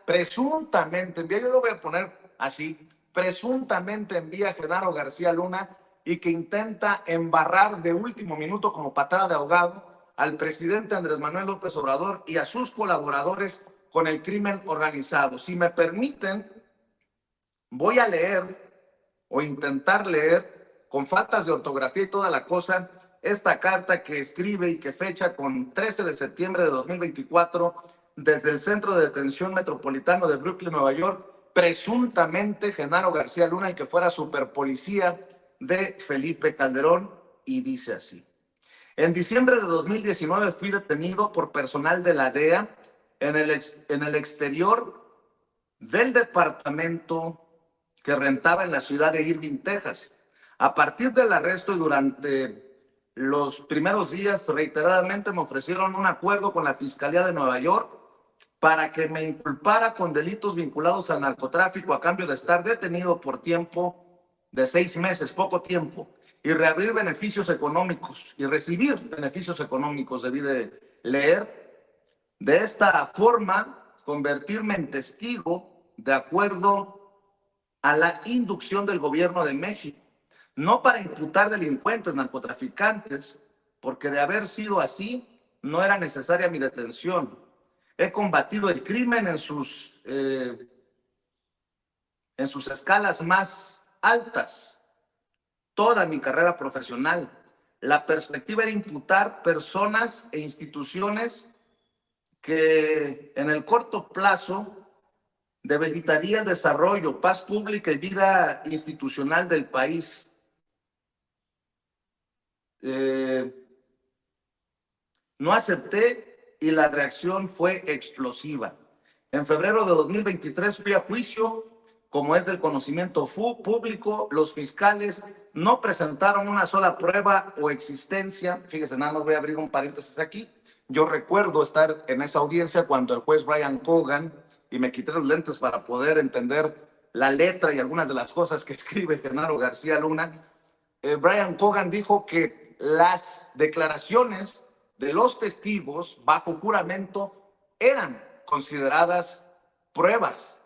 presuntamente envía, yo lo voy a poner así, presuntamente envía Genaro García Luna y que intenta embarrar de último minuto como patada de ahogado al presidente Andrés Manuel López Obrador y a sus colaboradores con el crimen organizado. Si me permiten, voy a leer o intentar leer con faltas de ortografía y toda la cosa esta carta que escribe y que fecha con 13 de septiembre de 2024 desde el Centro de Detención Metropolitano de Brooklyn, Nueva York, presuntamente Genaro García Luna, el que fuera superpolicía de Felipe Calderón, y dice así: en diciembre de 2019 fui detenido por personal de la DEA en el exterior del departamento que rentaba en la ciudad de Irving, Texas. A partir del arresto y durante los primeros días, reiteradamente me ofrecieron un acuerdo con la Fiscalía de Nueva York para que me inculpara con delitos vinculados al narcotráfico a cambio de estar detenido por tiempo de 6 meses, poco tiempo, y reabrir beneficios económicos y recibir beneficios económicos. Debí de leer: de esta forma, convertirme en testigo de acuerdo a la inducción del gobierno de México, no para imputar delincuentes, narcotraficantes, porque de haber sido así, no era necesaria mi detención. He combatido el crimen en sus escalas más altas toda mi carrera profesional. La perspectiva era imputar personas e instituciones que en el corto plazo debilitaría el desarrollo, paz pública y vida institucional del país. No acepté y la reacción fue explosiva. En febrero de 2023 fui a juicio. Como es del conocimiento público, los fiscales no presentaron una sola prueba o existencia. Fíjese, nada más voy a abrir un paréntesis aquí. Yo recuerdo estar en esa audiencia cuando el juez Brian Cogan, y me quité los lentes para poder entender la letra y algunas de las cosas que escribe Genaro García Luna. Brian Cogan dijo que las declaraciones de los testigos bajo juramento eran consideradas pruebas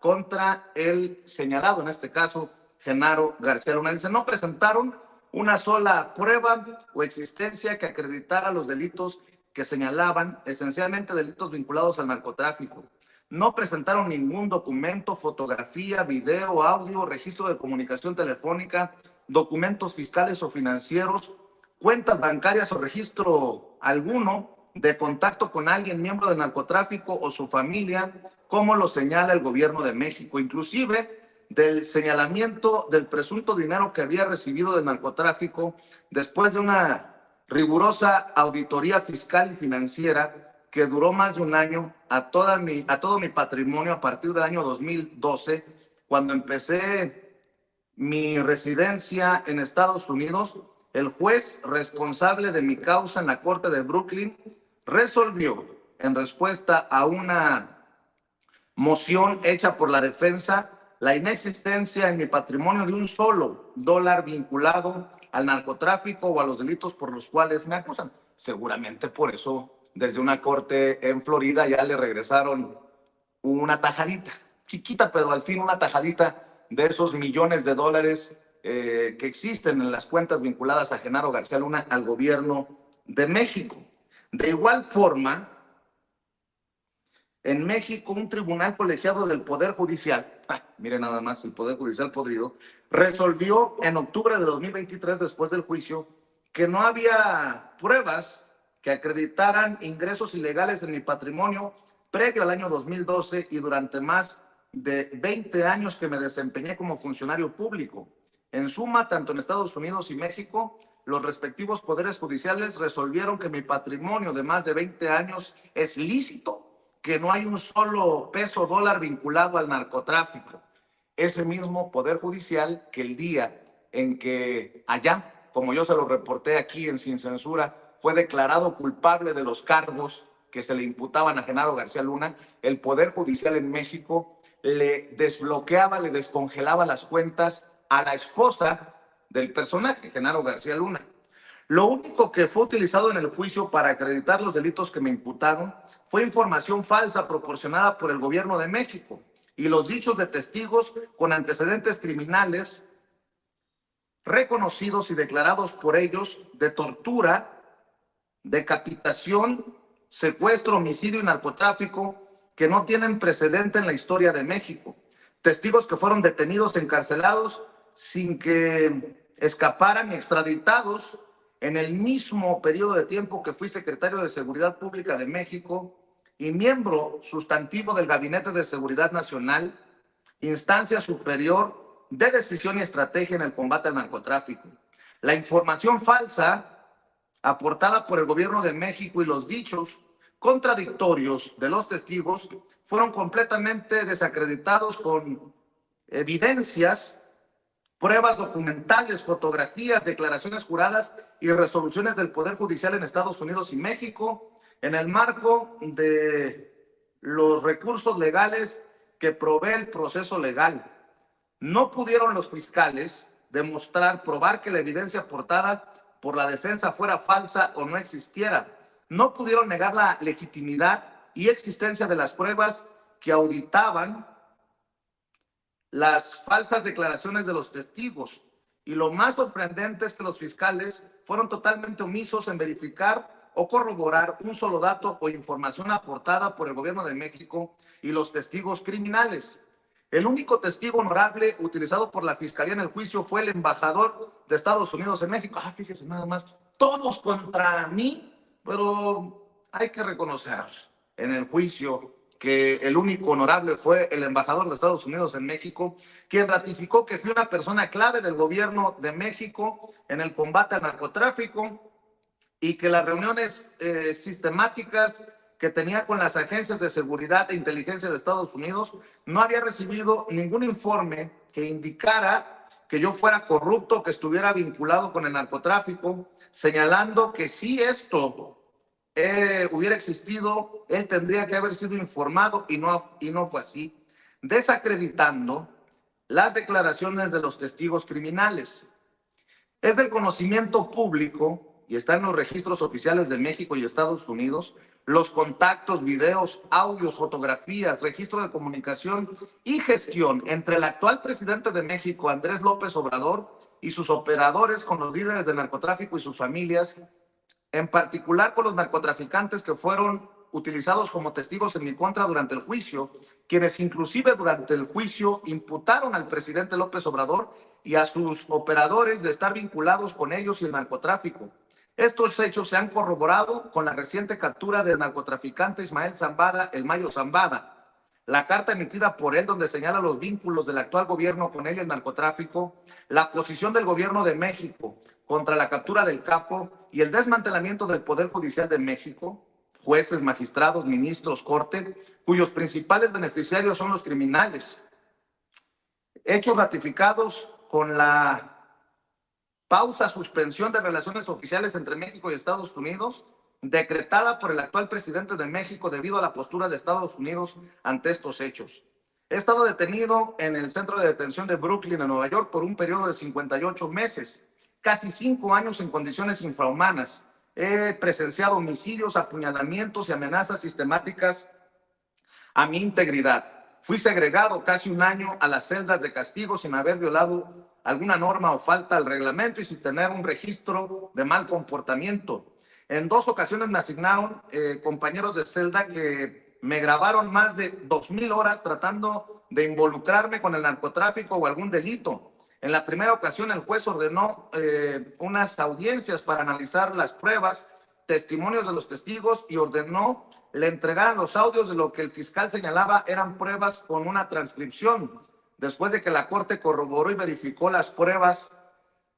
contra el señalado, en este caso, Genaro García Luna. Dice: no presentaron una sola prueba o existencia que acreditara los delitos que señalaban, esencialmente delitos vinculados al narcotráfico. No presentaron ningún documento, fotografía, video, audio, registro de comunicación telefónica, documentos fiscales o financieros, cuentas bancarias o registro alguno de contacto con alguien miembro del narcotráfico o su familia, como lo señala el gobierno de México, inclusive del señalamiento del presunto dinero que había recibido del narcotráfico después de una rigurosa auditoría fiscal y financiera que duró más de un año a todo mi patrimonio a partir del año 2012, cuando empecé mi residencia en Estados Unidos. El juez responsable de mi causa en la Corte de Brooklyn resolvió, en respuesta a una moción hecha por la defensa, la inexistencia en mi patrimonio de un solo dólar vinculado al narcotráfico o a los delitos por los cuales me acusan. Seguramente por eso, desde una corte en Florida ya le regresaron una tajadita, chiquita, pero al fin una tajadita de esos millones de dólares que existen en las cuentas vinculadas a Genaro García Luna al gobierno de México. De igual forma, en México, un tribunal colegiado del Poder Judicial, miren nada más, el Poder Judicial podrido, resolvió en octubre de 2023, después del juicio, que no había pruebas que acreditaran ingresos ilegales en mi patrimonio previo al año 2012 y durante más de 20 años que me desempeñé como funcionario público. En suma, tanto en Estados Unidos y México, los respectivos poderes judiciales resolvieron que mi patrimonio de más de 20 años es lícito, que no hay un solo peso dólar vinculado al narcotráfico. Ese mismo Poder Judicial que el día en que allá, como yo se lo reporté aquí en Sin Censura, fue declarado culpable de los cargos que se le imputaban a Genaro García Luna, el Poder Judicial en México le desbloqueaba, le descongelaba las cuentas a la esposa del personaje, Genaro García Luna. Lo único que fue utilizado en el juicio para acreditar los delitos que me imputaron fue información falsa proporcionada por el gobierno de México y los dichos de testigos con antecedentes criminales reconocidos y declarados por ellos de tortura, decapitación, secuestro, homicidio y narcotráfico que no tienen precedente en la historia de México. Testigos que fueron detenidos, encarcelados, sin que escaparan y extraditados en el mismo periodo de tiempo que fui secretario de Seguridad Pública de México y miembro sustantivo del Gabinete de Seguridad Nacional, instancia superior de decisión y estrategia en el combate al narcotráfico. La información falsa aportada por el gobierno de México y los dichos contradictorios de los testigos fueron completamente desacreditados con evidencias, pruebas documentales, fotografías, declaraciones juradas y resoluciones del Poder Judicial en Estados Unidos y México en el marco de los recursos legales que provee el proceso legal. No pudieron los fiscales probar que la evidencia aportada por la defensa fuera falsa o no existiera. No pudieron negar la legitimidad y existencia de las pruebas que auditaban las falsas declaraciones de los testigos. Y lo más sorprendente es que los fiscales fueron totalmente omisos en verificar o corroborar un solo dato o información aportada por el gobierno de México y los testigos criminales. El único testigo honorable utilizado por la Fiscalía en el juicio fue el embajador de Estados Unidos en México. Fíjese nada más, todos contra mí, pero hay que reconocer en el juicio que el único honorable fue el embajador de Estados Unidos en México, quien ratificó que fue una persona clave del gobierno de México en el combate al narcotráfico y que las reuniones sistemáticas que tenía con las agencias de seguridad e inteligencia de Estados Unidos no había recibido ningún informe que indicara que yo fuera corrupto, que estuviera vinculado con el narcotráfico, señalando que si esto hubiera existido, él tendría que haber sido informado y no fue así, desacreditando las declaraciones de los testigos criminales. Es del conocimiento público y está en los registros oficiales de México y Estados Unidos los contactos, videos, audios, fotografías, registro de comunicación y gestión entre el actual presidente de México, Andrés López Obrador, y sus operadores con los líderes del narcotráfico y sus familias, en particular con los narcotraficantes que fueron utilizados como testigos en mi contra durante el juicio, quienes inclusive durante el juicio imputaron al presidente López Obrador y a sus operadores de estar vinculados con ellos y el narcotráfico. Estos hechos se han corroborado con la reciente captura del narcotraficante Ismael Zambada, el Mayo Zambada, la carta emitida por él donde señala los vínculos del actual gobierno con él y el narcotráfico, la posición del gobierno de México contra la captura del capo y el desmantelamiento del Poder Judicial de México, jueces, magistrados, ministros, corte, cuyos principales beneficiarios son los criminales. Hechos ratificados con la suspensión de relaciones oficiales entre México y Estados Unidos, decretada por el actual presidente de México debido a la postura de Estados Unidos ante estos hechos. He estado detenido en el centro de detención de Brooklyn, en Nueva York, por un periodo de 58 meses, casi 5 años en condiciones infrahumanas. He presenciado homicidios, apuñalamientos y amenazas sistemáticas a mi integridad. Fui segregado casi 1 año a las celdas de castigo sin haber violado alguna norma o falta al reglamento y sin tener un registro de mal comportamiento. En 2 ocasiones me asignaron compañeros de celda que me grabaron más de 2,000 horas tratando de involucrarme con el narcotráfico o algún delito. En la primera ocasión, el juez ordenó unas audiencias para analizar las pruebas, testimonios de los testigos y ordenó le entregaran los audios de lo que el fiscal señalaba eran pruebas con una transcripción. Después de que la corte corroboró y verificó las pruebas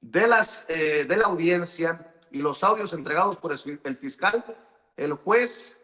de la audiencia y los audios entregados por el fiscal, el juez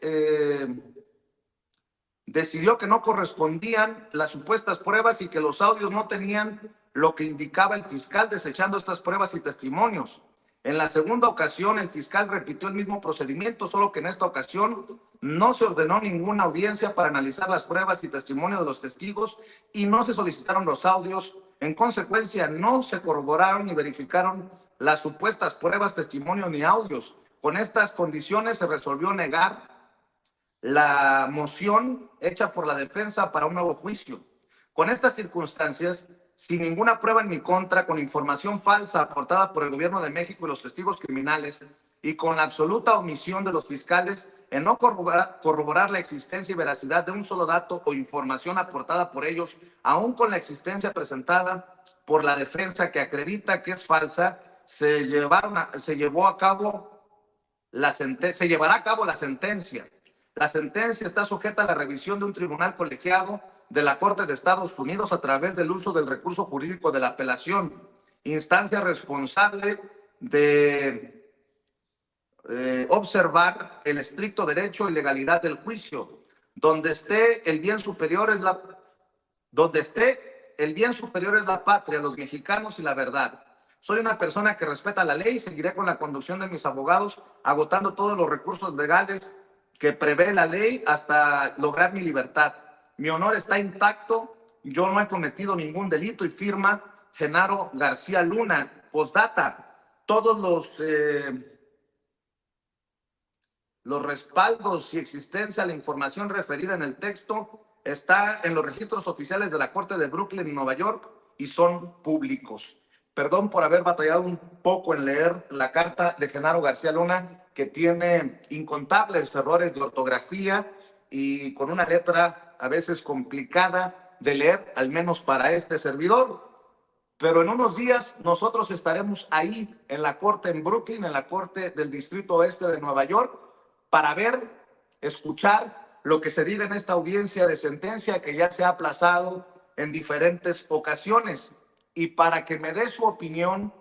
decidió que no correspondían las supuestas pruebas y que los audios no tenían lo que indicaba el fiscal, desechando estas pruebas y testimonios. En la segunda ocasión, el fiscal repitió el mismo procedimiento, solo que en esta ocasión no se ordenó ninguna audiencia para analizar las pruebas y testimonios de los testigos y no se solicitaron los audios. En consecuencia, no se corroboraron ni verificaron las supuestas pruebas, testimonios ni audios. Con estas condiciones se resolvió negar la moción hecha por la defensa para un nuevo juicio. Con estas circunstancias, sin ninguna prueba en mi contra, con información falsa aportada por el gobierno de México y los testigos criminales, y con la absoluta omisión de los fiscales en no corroborar la existencia y veracidad de un solo dato o información aportada por ellos, aún con la existencia presentada por la defensa que acredita que es falsa, se llevará a cabo la sentencia. La sentencia está sujeta a la revisión de un tribunal colegiado de la Corte de Estados Unidos a través del uso del recurso jurídico de la apelación, instancia responsable de observar el estricto derecho y legalidad del juicio. Donde esté el bien superior es la patria, los mexicanos y la verdad. Soy una persona que respeta la ley y seguiré con la conducción de mis abogados, agotando todos los recursos legales que prevé la ley hasta lograr mi libertad. Mi honor está intacto, yo no he cometido ningún delito, y firma Genaro García Luna. Postdata, todos los respaldos y existencia de la información referida en el texto está en los registros oficiales de la Corte de Brooklyn, Nueva York, y son públicos. Perdón por haber batallado un poco en leer la carta de Genaro García Luna, que tiene incontables errores de ortografía y con una letra a veces complicada de leer, al menos para este servidor. Pero en unos días nosotros estaremos ahí en la corte en Brooklyn, en la corte del Distrito Oeste de Nueva York, para ver, escuchar lo que se diga en esta audiencia de sentencia que ya se ha aplazado en diferentes ocasiones, y para que me dé su opinión